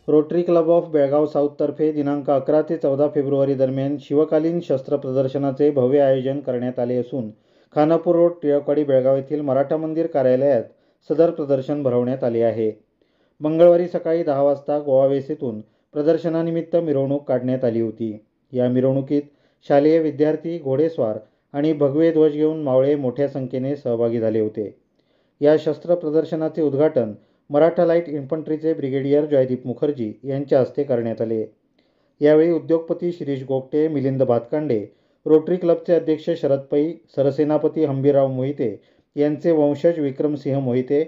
Rotary club of Belgaum साऊथतर्फे दिनांक 11 ते 14 February दरम्यान शिवकालीन शस्त्र प्रदर्शनाचे भव्य आयोजन करण्यात आले असून खानापूर रोड, टिळकवाडी, बेळगाव येथील मराठा मंदिर कार्यालयात सदर प्रदर्शन भरवण्यात आले आहे. मंगळवारी सकाळी 10 वाजता गोवा वेसेतून प्रदर्शनानिमित्त मिरवणूक काढण्यात आली होती. या मिरवणुकीत शालेय विद्यार्थी, घोडेस्वार आणि भगवे ध्वज घेऊन मावळे मोठ्या संख्येने सहभागी झाले होते. या शस्त्र प्रदर्शनाचे उद्घाटन मराठा लाईट इन्फंट्रीचे ब्रिगेडियर जयदीप मुखर्जी यांच्या हस्ते करण्यात आले. यावेळी उद्योगपती शिरीष गोगटे, मिलिंद भातकांडे, रोटरी क्लबचे अध्यक्ष शरद पै, सरसेनापती हंबीरराव मोहिते यांचे वंशज विक्रमसिंह मोहिते,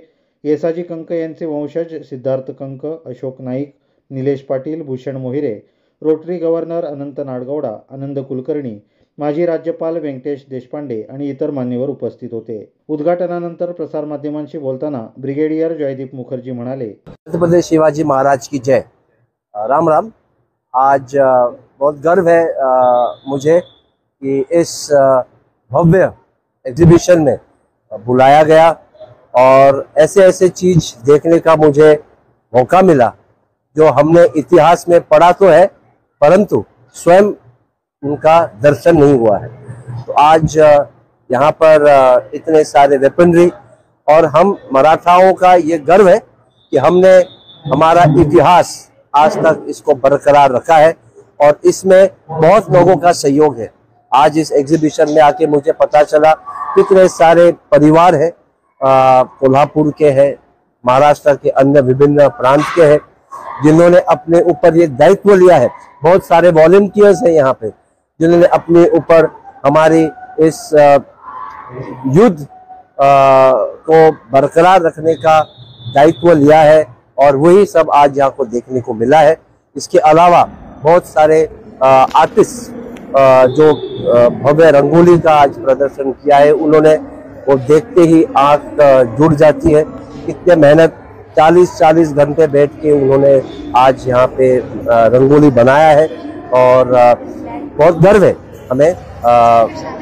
येसाजी कंक यांचे वंशज सिद्धार्थ कंक, अशोक नाईक, निलेश पाटील, भूषण मोहिरे, रोटरी गव्हर्नर अनंत नाडगौडा, आनंद कुलकर्णी, माजी राज्यपाल व्यंकटेश देशपांडे आणि इतर मान्यवर उपस्थित होते. उद्घाटनानंतर प्रसारमाध्यमांशी बोलताना ब्रिगेडियर जयदीप मुखर्जी म्हणाले, छत्रपति शिवाजी महाराज की जय। राम राम। आज बहुत गर्व है मुझे कि इस भव्य एग्जीबिशन में बुलाया गया और ऐसे ऐसे चीज देखने का मुझे मौका मिला जो हमने इतिहास में पढ़ा तो है परंतु स्वयं उनका दर्शन नहीं हुआ है। तो आज यहाँ पर इतने सारे वेपनरी और हम मराठाओं का ये गर्व है कि हमने हमारा इतिहास आज तक इसको बरकरार रखा है और इसमें बहुत लोगों का सहयोग है। आज इस एग्जीबिशन में आके मुझे पता चला कितने सारे परिवार हैं, कोल्हापुर के हैं, महाराष्ट्र के अन्य विभिन्न प्रांत के हैं जिन्होंने अपने ऊपर ये दायित्व लिया है। बहुत सारे वॉलंटियर्स हैं यहाँ पे जिन्होंने अपने ऊपर हमारी इस युद्ध को बरकरार रखने का दायित्व लिया है और वही सब आज यहाँ को देखने को मिला है। इसके अलावा बहुत सारे आर्टिस्ट जो भव्य रंगोली का आज प्रदर्शन किया है, उन्होंने वो देखते ही आंख जुड़ जाती है। कितने मेहनत 40-40 घंटे बैठ के उन्होंने आज यहाँ पे रंगोली बनाया है और बहुत गर्व है हमें,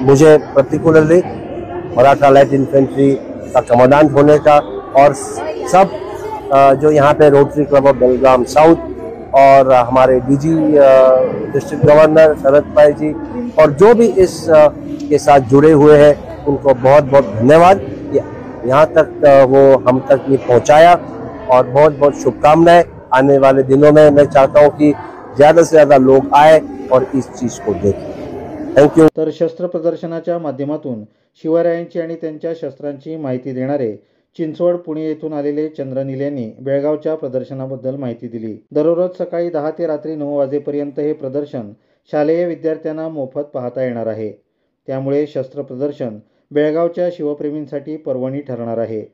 मुझे पर्टिकुलरली मराठा लाइट इन्फेंट्री का कमांडेंट होने का और सब जो यहाँ पे rotary club of Belgaum south और हमारे डीजी डिस्ट्रिक्ट गवर्नर शरद पै जी और जो भी इस के साथ जुड़े हुए हैं उनको बहुत बहुत धन्यवाद। यहाँ तक वो हम तक ये पहुँचाया और बहुत बहुत शुभकामनाएं। आने वाले दिनों में मैं चाहता हूँ कि ज़्यादा से ज़्यादा लोग आए और इस चीज़ को देखें। Thank you. तर शस्त्र प्रदर्शनाच्या माध्यमातून शिवरायांची आणि त्यांच्या शस्त्रांची माहिती देणारे चिंचवड, पुणे येथून आलेले चंद्रनील यांनी बेळगावच्या प्रदर्शनाबद्दल माहिती दिली. दररोज सकाळी 10 ते रात्री 9 वाजेपर्यंत हे प्रदर्शन शालेय विद्यार्थ्यांना मोफत पाहता येणार आहे. त्यामुळे शस्त्र प्रदर्शन बेळगावच्या शिवप्रेमींसाठी पर्वणी ठरणार आहे.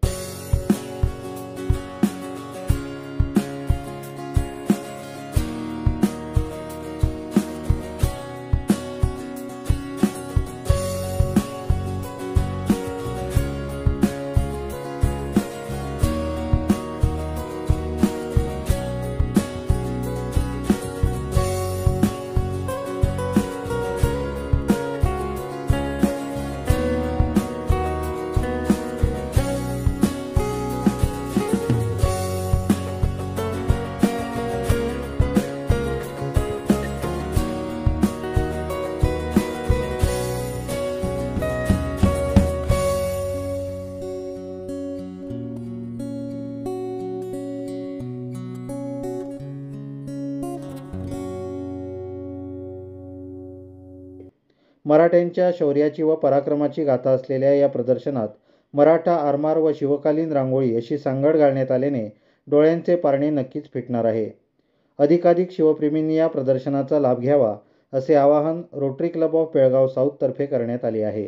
मराठ्यांच्या शौर्याची व पराक्रमाची गाथा असलेल्या या प्रदर्शनात मराठा आरमार व शिवकालीन रांगोळी अशी सांगड घालण्यात आल्याने डोळ्यांचे पारणे नक्कीच फिटणार आहे. अधिकाधिक शिवप्रेमींनी या प्रदर्शनाचा लाभ घ्यावा असे आवाहन रोटरी क्लब ऑफ बेळगाव साऊथतर्फे करण्यात आले आहे.